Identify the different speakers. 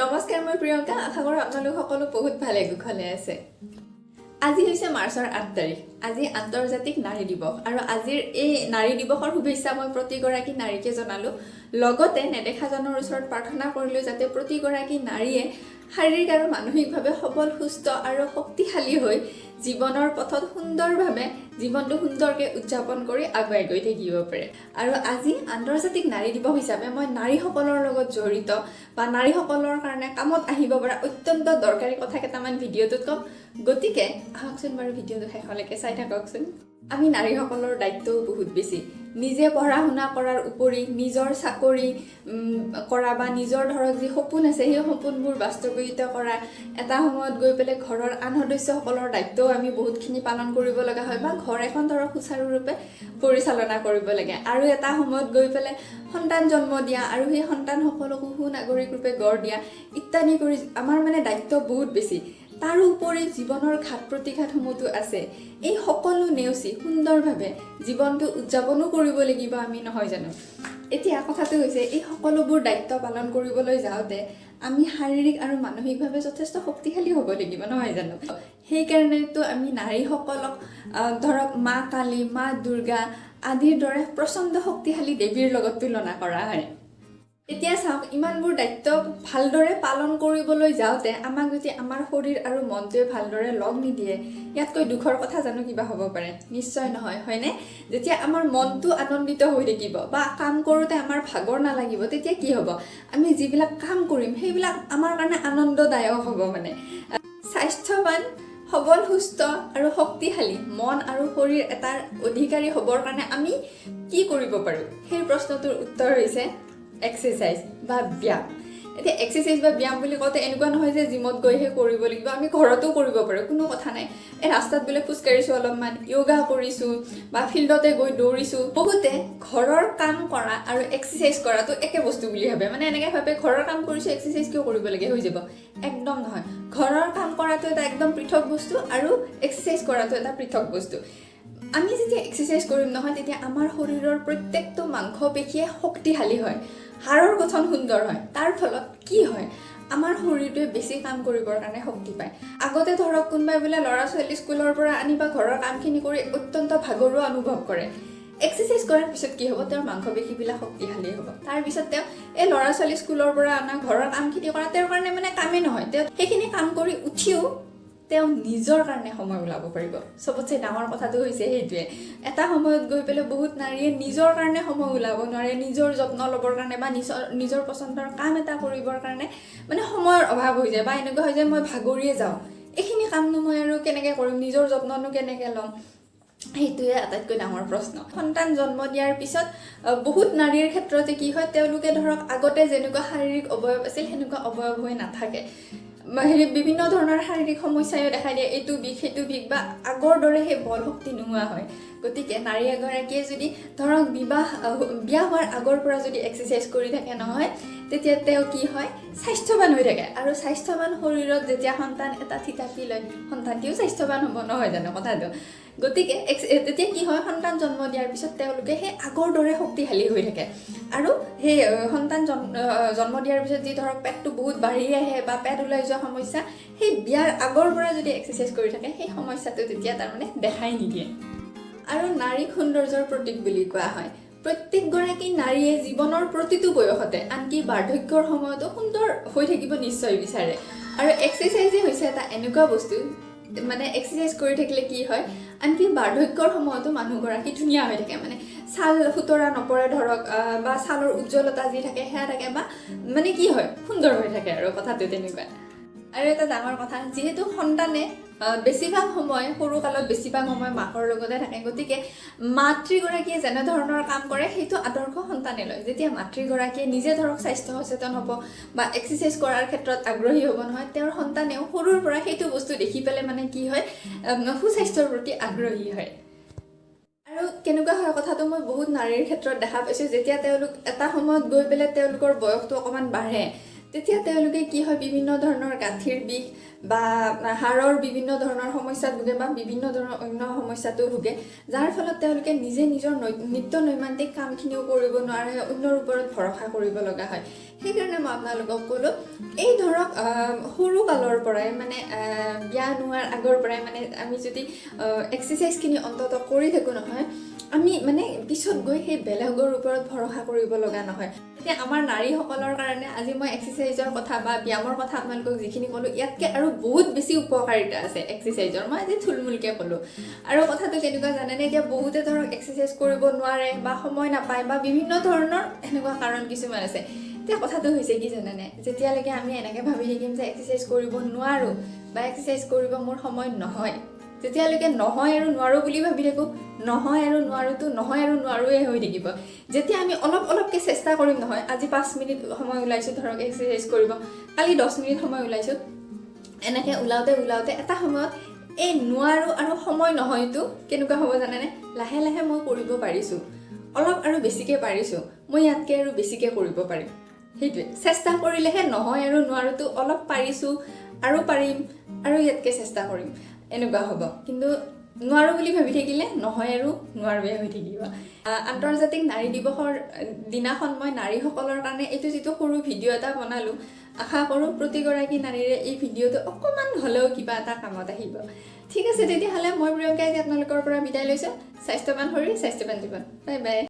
Speaker 1: নমস্কাৰ মই প্ৰিয়ংকা আশা কৰো আপোনালোক সকলো বহুত ভালে কুশলে আছে আজি হৈছে মাৰ্চৰ ৮ তাৰিখ আজি আন্তৰ্জাতিক নাৰী দিৱস আৰু আজিৰ এই নাৰী দিৱসৰ শুভেচ্ছা মই প্ৰতিগৰাকী নাৰীকে জনালো লগতে নেদেখাজনৰ ওচৰত প্ৰাৰ্থনা কৰিলো যাতে প্ৰতিগৰাকী নাৰীয়ে শাৰীৰিক আৰু মানসিকভাৱে সবল সুস্থ আৰু শক্তিশালী হৈ জীৱনৰ পথত সুন্দৰভাৱে জীৱনটো সুন্দৰকৈ উদযাপন কৰি আগুৱাই গৈ থাকিব পাৰে আৰু আজি আন্তৰ্জাতিক নাৰী দিৱস হিচাপে মই নাৰীসকলৰ লগত জড়িত বা নাৰীসকলৰ কাৰণে কামত আহিব পৰা অত্যন্ত দৰকাৰী কথা কেইটামান ভিডিঅ'টোত কম গতিকে আহকচোন বাৰু ভিডিঅ'টো শেষলৈকে চাই থাককচোন আমি নাৰীসকলৰ দায়িত্বও বহুত বেছি নিজে পঢ়া শুনা কৰাৰ উপৰি নিজৰ চাকৰি কৰা বা নিজৰ ধৰক যি সপোন আছে সেই সপোনবোৰ বাস্তৱায়িত কৰা এটা সময়ত গৈ পেলাই ঘৰৰ আন সদস্যসকলৰ দায়িত্বও আমি বহুতখিনি পালন কৰিব লগা হয় বা ঘৰ এখন ধৰক সুচাৰুৰূপে পৰিচালনা কৰিব লাগে আৰু এটা সময়ত গৈ পেলাই সন্তান জন্ম দিয়া আৰু সেই সন্তানসকলকো সুনাগৰিক ৰূপে গঢ় দিয়া ইত্যাদি কৰি আমাৰ মানে দায়িত্ব বহুত বেছি তাৰ উপৰি জীৱনৰ ঘাত প্ৰতিঘাতসমূহতো আছে এই সকলো নেওচি সুন্দৰভাৱে জীৱনটো উদযাপনো কৰিব লাগিব আমি নহয় জানো এতিয়া কথাটো হৈছে এই সকলোবোৰ দায়িত্ব পালন কৰিবলৈ যাওঁতে আমি শাৰীৰিক আৰু মানসিকভাৱে যথেষ্ট শক্তিশালী হ'ব লাগিব নহয় জানো সেইকাৰণেতো আমি নাৰীসকলক ধৰক মা কালী মা দুৰ্গা আদিৰ দৰে প্ৰচণ্ড শক্তিশালী দেৱীৰ লগত তুলনা কৰা হয় এতিয়া চাওক ইমানবোৰ দায়িত্ব ভালদৰে পালন কৰিবলৈ যাওঁতে আমাক যদি আমাৰ শৰীৰ আৰু মনটোৱে ভালদৰে লগ নিদিয়ে ইয়াতকৈ দুখৰ কথা জানো কিবা হ'ব পাৰে নিশ্চয় নহয় হয়নে যেতিয়া আমাৰ মনটো আনন্দিত হৈ থাকিব বা কাম কৰোঁতে আমাৰ ভাগৰ নালাগিব তেতিয়া কি হ'ব আমি যিবিলাক কাম কৰিম সেইবিলাক আমাৰ কাৰণে আনন্দদায়ক হ'ব মানে স্বাস্থ্যৱান সবল সুস্থ আৰু শক্তিশালী মন আৰু শৰীৰ এটাৰ অধিকাৰী হ'বৰ কাৰণে আমি কি কৰিব পাৰোঁ সেই প্ৰশ্নটোৰ উত্তৰ হৈছে এক্সাৰসাইজ বা ব্যায়াম এতিয়া এক্সাৰসাইজ বা ব্যায়াম বুলি কওঁতে এনেকুৱা নহয় যে জিমত গৈহে কৰিব লাগিব আমি ঘৰতো কৰিব পাৰোঁ কোনো কথা নাই এই ৰাস্তাত বোলে খোজকাঢ়িছোঁ অলপমান য়োগা কৰিছোঁ বা ফিল্ডতে গৈ দৌৰিছোঁ বহুতে ঘৰৰ কাম কৰা আৰু এক্সাৰসাইজ কৰাটো একে বস্তু বুলি ভাবে মানে এনেকৈ ভাবে ঘৰৰ কাম কৰিছোঁ এক্সাৰসাইজ কিয় কৰিব লাগে হৈ যাব একদম নহয় ঘৰৰ কাম কৰাটো এটা একদম পৃথক বস্তু আৰু এক্সাৰসাইজ কৰাটো এটা পৃথক বস্তু আমি যেতিয়া এক্সাৰসাইজ কৰিম নহয় তেতিয়া আমাৰ শৰীৰৰ প্ৰত্যেকটো মাংসপেশীয়ে শক্তিশালী হয় হাড়ৰ গঠন সুন্দৰ হয় তাৰ ফলত কি হয় আমাৰ শৰীৰটোৱে বেছি কাম কৰিবৰ কাৰণে শক্তি পায় আগতে ধৰক কোনোবাই বোলে ল'ৰা ছোৱালী স্কুলৰ পৰা আনি বা ঘৰৰ কামখিনি কৰি অত্যন্ত ভাগৰুৱা অনুভৱ কৰে এক্সাৰসাইজ কৰাৰ পিছত কি হ'ব তেওঁৰ মাংসপেশীবিলাক শক্তিশালী হ'ব তাৰপিছত তেওঁ এই ল'ৰা ছোৱালী স্কুলৰ পৰা অনা ঘৰৰ কামখিনি কৰা তেওঁৰ কাৰণে মানে কামেই নহয় তেওঁ সেইখিনি কাম কৰি উঠিও তেওঁ নিজৰ কাৰণে সময় ওলাব পাৰিব সবতছে ডাঙৰ কথাটো হৈছে সেইটোৱে এটা সময়ত গৈ পেলাই বহুত নাৰীয়ে নিজৰ কাৰণে সময় ওলাব নোৱাৰে নিজৰ যত্ন ল'বৰ কাৰণে বা নিজৰ পচন্দৰ কাম এটা কৰিবৰ কাৰণে মানে সময়ৰ অভাৱ হৈ যায় বা এনেকুৱা হৈ যায় মই ভাগৰিয়ে যাওঁ এইখিনি কামনো মই আৰু কেনেকৈ কৰিম নিজৰ যত্ননো কেনেকৈ ল'ম সেইটোৱে আটাইতকৈ ডাঙৰ প্ৰশ্ন সন্তান জন্ম দিয়াৰ পিছত বহুত নাৰীৰ ক্ষেত্ৰতে কি হয় তেওঁলোকে ধৰক আগতে যেনেকুৱা শাৰীৰিক অৱয়ব আছিল সেনেকুৱা অৱয়ব হৈ নাথাকে বিভিন্ন ধৰণৰ শাৰীৰিক সমস্যায়ো দেখা দিয়ে এইটো বিষ সেইটো বিষ বা আগৰ দৰে সেই বল শক্তি নোহোৱা হয় গতিকে নাৰী এগৰাকীয়ে যদি ধৰক বিয়া হোৱাৰ আগৰ পৰা যদি এক্সাৰসাইজ কৰি থাকে নহয় তেতিয়া তেওঁ কি হয় স্বাস্থ্যৱান হৈ থাকে আৰু স্বাস্থ্যৱান শৰীৰত যেতিয়া সন্তান এটা থিতাপি লয় সন্তানটিও স্বাস্থ্যৱান হ'ব নহয় জানো কথাটো গতিকে তেতিয়া কি হয় সন্তান জন্ম দিয়াৰ পিছত তেওঁলোকে সেই আগৰ দৰে শক্তিশালী হৈ থাকে আৰু সেই সন্তান জন্ম দিয়াৰ পিছত যি ধৰক পেটটো বহুত বাঢ়ি আহে বা পেট ওলাই যোৱা সমস্যা সেই বিয়াৰ আগৰ পৰা যদি এক্সাৰসাইজ কৰি থাকে সেই সমস্যাটো তেতিয়া তাৰমানে দেখাই নিদিয়ে আৰু নাৰীক সৌন্দৰ্যৰ প্ৰতীক বুলি কোৱা হয় প্ৰত্যেকগৰাকী নাৰীয়ে জীৱনৰ প্ৰতিটো বয়সতে আনকি বাৰ্ধক্যৰ সময়তো সুন্দৰ হৈ থাকিব নিশ্চয় বিচাৰে আৰু এক্সাৰসাইজে হৈছে এটা এনেকুৱা বস্তু মানে এক্সাৰসাইজ কৰি থাকিলে কি হয় আনকি বাৰ্ধক্যৰ সময়তো মানুহগৰাকী ধুনীয়া হৈ থাকে মানে ছাল সুতৰা নপৰে ধৰক বা ছালৰ উজ্জ্বলতা যি থাকে সেয়া থাকে বা মানে কি হয় সুন্দৰ হৈ থাকে আৰু কথাটো তেনেকুৱা আৰু এটা ডাঙৰ কথা যিহেতু সন্তানে বেছিভাগ সময় সৰুকালত বেছিভাগ সময় মাকৰ লগতে থাকে গতিকে মাতৃগৰাকীয়ে যেনেধৰণৰ কাম কৰে সেইটো আদৰ্শ সন্তানে লয় যেতিয়া মাতৃগৰাকীয়ে নিজে ধৰক স্বাস্থ্য সচেতন হ'ব বা এক্সাৰসাইজ কৰাৰ ক্ষেত্ৰত আগ্ৰহী হ'ব নহয় তেওঁৰ সন্তানেও সৰুৰ পৰা সেইটো বস্তু দেখি পেলাই মানে কি হয় সুস্বাস্থ্যৰ প্ৰতি আগ্ৰহী হয় আৰু কেনেকুৱা হয় কথাটো মই বহুত নাৰীৰ ক্ষেত্ৰত দেখা পাইছোঁ যেতিয়া তেওঁলোক এটা সময়ত গৈ পেলাই তেওঁলোকৰ বয়সটো অকণমান বাঢ়ে তেতিয়া তেওঁলোকে কি হয় বিভিন্ন ধৰণৰ গাঁঠিৰ বিষ বা হাড়ৰ বিভিন্ন ধৰণৰ সমস্যাত ভুগে বা বিভিন্ন ধৰণৰ অন্য সমস্যাটো ভুগে যাৰ ফলত তেওঁলোকে নিজে নিজৰ নিত্য নৈমিত্তিক কামখিনিও কৰিব নোৱাৰে অন্যৰ ওপৰত ভৰসা কৰিব লগা হয় সেইকাৰণে মই আপোনালোকক ক'লোঁ এই ধৰক সৰু কালৰ পৰাই মানে বিয়া নোহোৱাৰ আগৰ পৰাই মানে আমি যদি এক্সাৰচাইজখিনি অন্ততঃ কৰি থাকোঁ নহয় আমি মানে পিছত গৈ সেই বেলেগৰ ওপৰত ভৰসা কৰিব লগা নহয় এতিয়া আমাৰ নাৰীসকলৰ কাৰণে আজি মই এক্সাৰচাইজৰ কথা বা ব্যায়ামৰ কথা আপোনালোকক যিখিনি ক'লোঁ ইয়াতকৈ আৰু বহুত বেছি উপকাৰিতা আছে এক্সাৰচাইজৰ মই আজি থুলমূলকৈ ক'লোঁ আৰু কথাটো কেনেকুৱা জানেনে এতিয়া বহুতে ধৰক এক্সাৰচাইজ কৰিব নোৱাৰে বা সময় নাপায় বা বিভিন্ন ধৰণৰ এনেকুৱা কাৰণ কিছুমান আছে এতিয়া কথাটো হৈছে কি জানেনে যেতিয়ালৈকে আমি এনেকৈ ভাবি থাকিম যে এক্সাৰচাইজ কৰিব নোৱাৰোঁ বা এক্সাৰচাইজ কৰিব মোৰ সময় নহয় যেতিয়ালৈকে নহয় আৰু নোৱাৰোঁ বুলি ভাবি থাকোঁ নহয় আৰু নোৱাৰোঁতো নহয় আৰু নোৱাৰোঁৱে হৈ থাকিব যেতিয়া আমি অলপ অলপকৈ চেষ্টা কৰিম নহয় আজি 5 মিনিট সময় ওলাইছোঁ ধৰক এক্সাৰচাইজ কৰিব কালি 10 মিনিট সময় ওলাইছোঁ এনেকৈ ওলাওঁতে এটা সময়ত এই নোৱাৰোঁ আৰু সময় নহয়তো কেনেকুৱা হ'ব জানেনে লাহে লাহে মই কৰিব পাৰিছোঁ অলপ আৰু বেছিকৈ পাৰিছোঁ মই ইয়াতকৈ আৰু বেছিকৈ কৰিব পাৰিম সেইটোৱে চেষ্টা কৰিলেহে নহয় আৰু নোৱাৰোঁতো অলপ পাৰিছোঁ আৰু পাৰিম আৰু ইয়াতকৈ চেষ্টা কৰিম এনেকুৱা হ'ব কিন্তু নোৱাৰোঁ বুলি ভাবি থাকিলে নহয় আৰু নোৱাৰোৱে হৈ থাকিব আন্তৰ্জাতিক নাৰী দিৱসৰ দিনাখন মই নাৰীসকলৰ কাৰণে এইটো যিটো সৰু ভিডিঅ' এটা বনালোঁ আশা কৰোঁ প্ৰতিগৰাকী নাৰীৰে এই ভিডিঅ'টো অকণমান হ'লেও কিবা এটা কামত আহিব ঠিক আছে তেতিয়াহ'লে মই প্ৰিয়ংকাই আপোনালোকৰ পৰা বিদায় লৈছোঁ স্বাস্থ্যৱান শৰীৰ স্বাস্থ্যৱান জীৱন বাই বাই